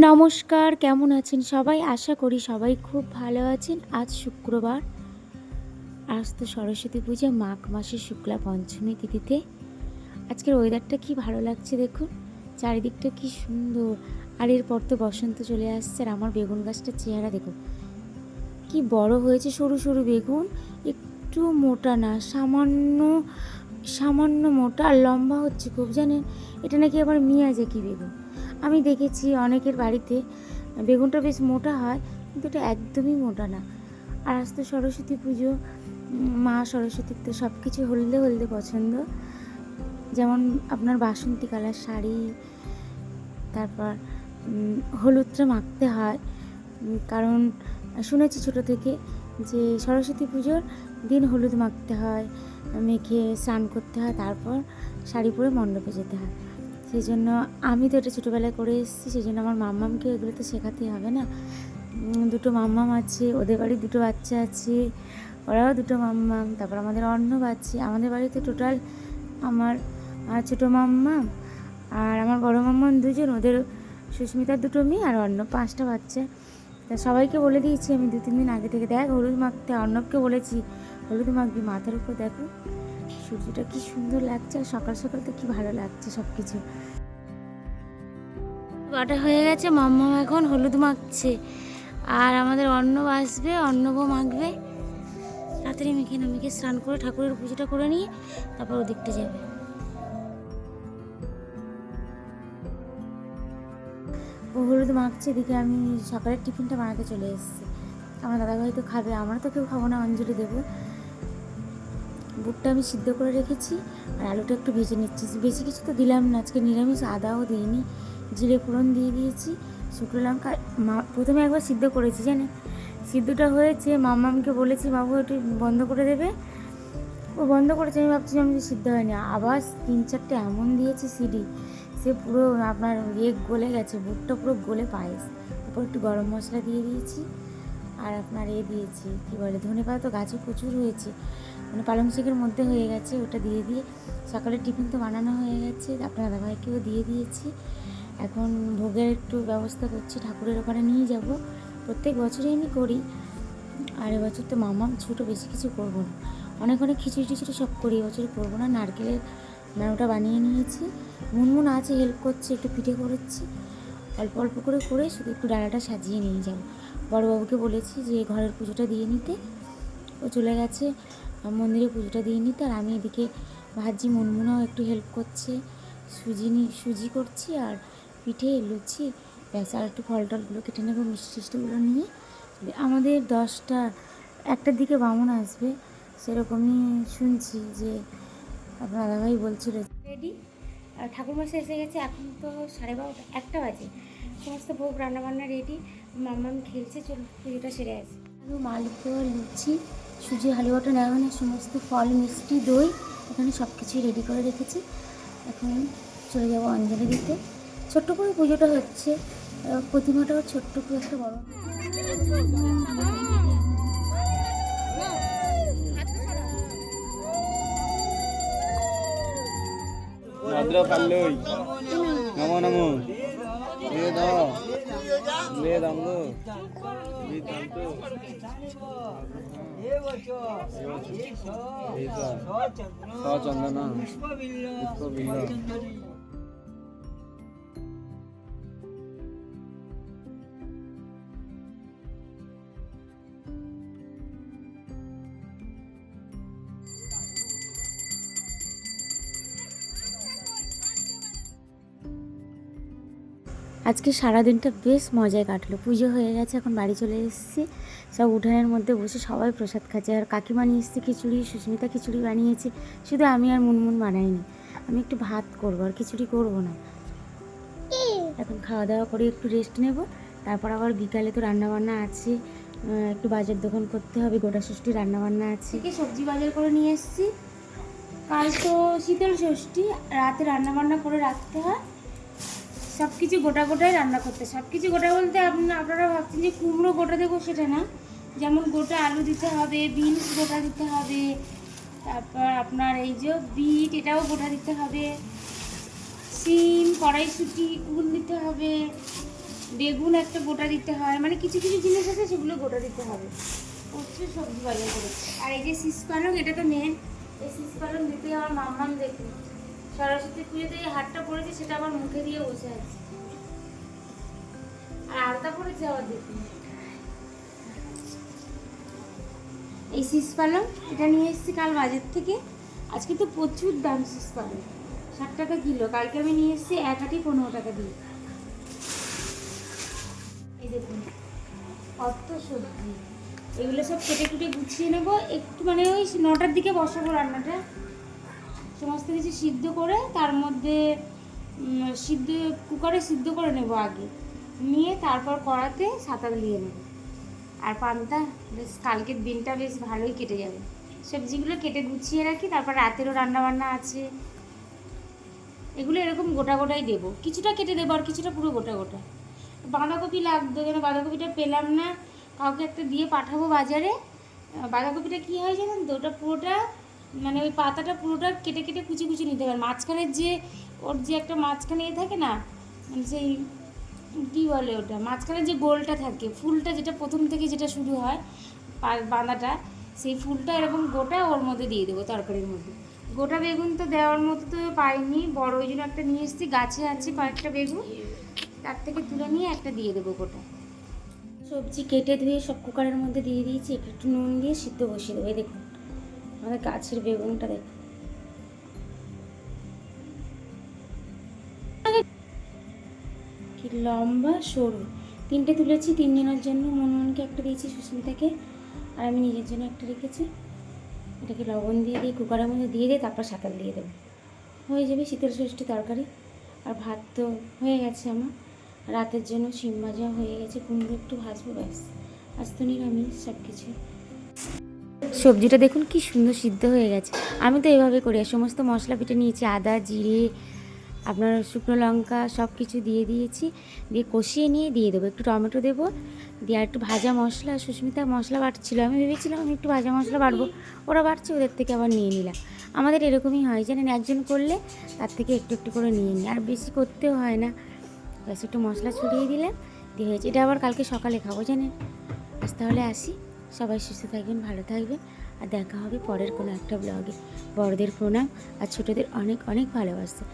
নমস্কার, কেমন আছেন সবাই? আশা করি সবাই খুব ভালো আছেন। আজ শুক্রবার, আজ তো সরস্বতী পূজা, মাঘ মাসের শুক্লা পঞ্চমী তিথিতে। আজকের ওয়েদারটা কি ভালো লাগছে দেখুন, চারিদিকটা কি সুন্দর। আর এরপর তো বসন্ত চলে আসছে। আর আমার বেগুন গাছটার চেহারা দেখুন কি বড় হয়েছে, সরু সরু বেগুন, একটু মোটা না, সামান্য সামান্য মোটা, আর লম্বা হচ্ছে খুব, জানেন? এটা নাকি আবার মিয়াজাকি বেগুন। আমি দেখেছি অনেকের বাড়িতে বেগুনটা বেশ মোটা হয়, কিন্তু এটা একদমই মোটা না। আর আজ তো সরস্বতী পুজো, মা সরস্বতীর তো সব কিছু হলদে হলদে পছন্দ। যেমন আপনার বাসন্তী কালার শাড়ি, তারপর হলুদটা মাখতে হয়, কারণ শুনেছি ছোটো থেকে যে সরস্বতী পুজোর দিন হলুদ মাখতে হয়, মেখে স্নান করতে হয়, তারপর শাড়ি পরে মণ্ডপে যেতে হয়। সেই জন্য আমি তো এটা ছোটোবেলায় করে এসেছি, সেই জন্য আমার মাম্মামকে এগুলো তো শেখাতেই হবে না। দুটো মাম্মাম আছে, ওদের বাড়ি দুটো বাচ্চা আছে, ওরাও দুটো মাম্মাম, তারপর আমাদের অর্ণব আছে। আমাদের বাড়িতে টোটাল আমার ছোটো মাম্মাম আর আমার বড়ো মাম্মাম দুজন, ওদের সুস্মিতার দুটো মেয়ে আর অর্ণব, 5টা বাচ্চা। তা সবাইকে বলে দিয়েছি আমি 2-3 দিন আগে থেকে, দেখ হলুদ মাখতে। অর্ণবকে বলেছি হলুদ মাখবি, মাথার উপর দেখো সূর্যটা কি সুন্দর লাগছে, আর সকাল সকাল তো কি ভালো লাগছে সব কিছু। বাটা হয়ে গেছে, মাম্মা এখন হলুদ মাখছে, আর আমাদের অর্ণব আসবে, অর্ণবও মাখবে। তাড়াতাড়ি মেখে স্নান করে ঠাকুরের পুজোটা করে নিয়ে তারপর ওদিকটা যাবে। ও হলুদ মাখছে, এদিকে আমি সকালের টিফিনটা বানাতে চলে এসেছি। আমার দাদাভাই তো খাবে, আমরা তো কেউ খাবো না, অঞ্জলি দেবো। বুটটা আমি সিদ্ধ করে রেখেছি, আর আলুটা একটু ভেজে নিচ্ছি। বেশি কিছু তো দিলাম না, আজকে নিরামিষ, আদাও দিইনি, জিরে ফোড়ন দিয়ে দিয়েছি, শুকনো লঙ্কা। প্রথমে একবার সিদ্ধ করেছি, জানেন? সিদ্ধটা হয়েছে, মাম্মামকে বলেছি বাবু একটু বন্ধ করে দেবে, ও বন্ধ করেছে। আমি ভাবছি আমি সিদ্ধ হয়নি, আবার 3-4টে এমন দিয়েছি সিডি, সে পুরো আপনার গলে গেছে, বুটটা পুরো গলে পায়েস। তারপর একটু গরম মশলা দিয়ে দিয়েছি, আর আপনার দিয়েছি কী বলে, ধনেপাতা তো গাছে প্রচুর হয়েছে, মানে পালং শাকের মধ্যে হয়ে গেছে, ওটা দিয়ে সকালের টিফিন তো বানানো হয়ে গেছে, আপনার দাদাভাইকেও দিয়ে দিয়েছি। এখন ভোগের একটু ব্যবস্থা করছি, ঠাকুরের ওখানে নিয়ে যাব। প্রত্যেক বছরই আমি করি, আর এবছর তো মামাম ছোটো, বেশি কিছু করবো না, অনেক খিচুড়ি টিচুড়ি সব করি, এবছর করবো না। নারকেলের নাড়ুটা বানিয়ে নিয়েছি, মুনমুন আছে হেল্প করছে, একটু পিঠে করেছি, অল্প অল্প করে শুধু একটু ডালাটা সাজিয়ে নিয়ে যাব। বড়োবাবুকে বলেছি যে ঘরের পুজোটা দিয়ে নিতে, ও চলে গেছে মন্দিরে পুজোটা দিয়ে নিতে। আর আমি এদিকে ভাজি, মুনমুনাও একটু হেল্প করছে, সুজি করছি, আর পিঠে লুচি, ব্যাস। আর একটু ফল টলগুলো কেটে নেবো, মিষ্টিগুলো নিয়ে। আমাদের 1টার দিকে বামুন আসবে, সেরকমই শুনছি, যে আপনার দাদাভাই বলছিল। রেডি, আর ঠাকুরমশাই এসে গেছে, এখন তো 12:30, 1টা বাজে। সমস্ত ভোগ রান্নাবান্না রেডি, মাম্মাম খেলছে, চলুন পুজোটা সেরে আসে। আলু, মালপোয়া, লুচি, সুজি হালুয়াটা নেওয়া হয় না, সমস্ত ফল, মিষ্টি, দই, এখানে সব কিছুই রেডি করে রেখেছি। এখন চলে যাবো অঞ্জলি দিতে। ছোট্ট করে পুজোটা হচ্ছে, প্রতিমাটাও ছোট্ট করে একটা বড়। নমো নমো চন্দনা আজকে সারাদিনটা বেশ মজায় কাটলো, পুজো হয়ে গেছে, এখন বাড়ি চলে এসেছি। সব উঠানের মধ্যে বসে সবাই প্রসাদ খাচ্ছে, আর কাকিমা নিয়ে এসেছে খিচুড়ি, সুস্মিতা খিচুড়ি বানিয়েছে, শুধু আমি আর মুনমুন বানাইনি। আমি একটু ভাত করবো, আর খিচুড়ি করবো না। এখন খাওয়া দাওয়া করে একটু রেস্ট নেব, তারপর আবার বিকালে তো রান্নাবান্না আছে, একটু বাজার দোকান করতে হবে, গোটা ষষ্ঠী রান্নাবান্না আছে। সবজি বাজার করে নিয়ে এসেছি, কাল তো শীতল ষষ্ঠী, রাতে রান্নাবান্না করে রাখতে হয়, সব কিছু গোটাই রান্না করতে। সব কিছু গোটা বলতে আপনারা ভাবছেন যে কুমড়ো গোটা দেবো, সেটা না। যেমন গোটা আলু দিতে হবে, বিনস গোটা দিতে হবে, তারপর আপনার এই যে বিট, এটাও গোটা দিতে হবে, সিম, কড়াইশুঁটি, কুল দিতে হবে, বেগুন একটা গোটা দিতে হয়, মানে কিছু কিছু জিনিস আছে সেগুলো গোটা দিতে হবে। প্রচুর সবজি বাজার করেছে। আর এই যে শীষ পালং, এটা তো মেন। এই শীষ পালং দিতে আমার মাম্মাম দেখুন সরস্বতী পুজোতে এই হাতটা পড়েছে, সেটা আবার মুখে দিয়ে বসে আছে। আর আলতা পড়েছে আবার দেখুন। এই শীষ পালং এটা নিয়ে এসেছি কাল বাজার থেকে। আজকে তো প্রচুর দাম শীষ পালং, 60 টাকা কিলো। কালকে আমি নিয়ে এসেছি 1 আটি 15 টাকা দিয়ে। এই দেখুন কত সবজি। এগুলো সব কেটে কুটে গুছিয়ে নেবো একটু, মানে ওই 9টার দিকে বসাবো রান্নাটা। সমস্ত কিছু সিদ্ধ করে তার মধ্যে কুকারে সিদ্ধ করে নেব আগে, নিয়ে তারপর কড়াতে সাঁতাল দিয়ে নেব। আর পান্তা বেশ কালকের দিনটা বেশ ভালোই কেটে যাবে। সবজিগুলো কেটে গুছিয়ে রাখি, তারপর রাতেরও রান্নাবান্না আছে। এগুলো এরকম গোটা গোটাই দেবো, কিছুটা কেটে দেবো আর কিছুটা পুরো গোটা গোটা। বাঁধাকপি লাগতো, যেন বাঁধাকপিটা পেলাম না, কাউকে একটা দিয়ে পাঠাবো বাজারে। বাঁধাকপিটা কী হয় জানেন তো, ওটা পুরোটা মানে ওই পাতাটা পুরোটা কেটে কেটে কুচি কুচি নিতে হবে। মাঝখানের যে ওর যে একটা মাঝখানে থাকে না, মানে সেই কী বলে ওটা, মাঝখানে যে গোলটা থাকে, ফুলটা যেটা প্রথম থেকে যেটা শুরু হয় বাঁধাটা, সেই ফুলটা এরকম গোটা ওর মধ্যে দিয়ে দেবো তরকারির মধ্যে। গোটা বেগুন তো দেওয়ার মতো তো পাইনি, বড় ওই জন্য একটা নিয়ে এসেছি, গাছে আছে কয়েকটা বেগুন, তার থেকে তুলে নিয়ে একটা দিয়ে দেবো গোটা। সবজি কেটে ধুয়ে সব কুকারের মধ্যে দিয়ে দিয়েছি, একটু নুন দিয়ে সিদ্ধ বসিয়ে দেবো। দেখুন আমাদের গাছের বেগুনটা দেখুন কি লম্বা সরু। 3টে তুলেছি, 3 জনের জন্য। মনমনকে একটা দিয়েছি, সুস্মিতাকে, আর আমি নিজের জন্য একটা রেখেছি। এটাকে লবণ দিয়ে কুকারের মধ্যে দিয়ে তারপর সাঁতাল দিয়ে দেবো, হয়ে যাবে শীতল ষষ্ঠী তরকারি। আর ভাত তো হয়ে গেছে আমার, রাতের জন্য শিম ভাজা হয়ে গেছে, কুমড়ো একটু ভাজবো, ব্যাস। আজ তো নিরামিষ সব কিছু। সবজিটা দেখুন কি সুন্দর সিদ্ধ হয়ে গেছে। আমি তো এভাবে করি, আর সমস্ত মশলা পিটে নিয়েছি, আদা জিরে আপনার শুকনো লঙ্কা সব কিছু দিয়ে দিয়েছি, দিয়ে কষিয়ে নিয়ে দিয়ে দেবো। একটু টমেটো দেবো, দিয়ে আর একটু ভাজা মশলা। সুস্মিতা মশলা বাটছিল, আমি ভেবেছিলাম আমি একটু ভাজা মশলা বাটবো, ওরা বাটছে, ওদের থেকে আবার নিয়ে নিলাম। আমাদের এরকমই হয় জানেন, একজন করলে তার থেকে একটু একটু করে নিয়ে নিই, আর বেশি করতেও হয় না। ব্যাস একটু মশলা ছড়িয়ে দিলাম, দিয়ে হয়েছে। এটা আবার কালকে সকালে খাবো জানেন। আজ তাহলে আসি, সবাই সুস্থ থাকবেন, ভালো থাকবেন, আর দেখা হবে পরের কোনো একটা ব্লগে। বড়দের প্রণাম আর ছোটদের অনেক অনেক ভালোবাসা।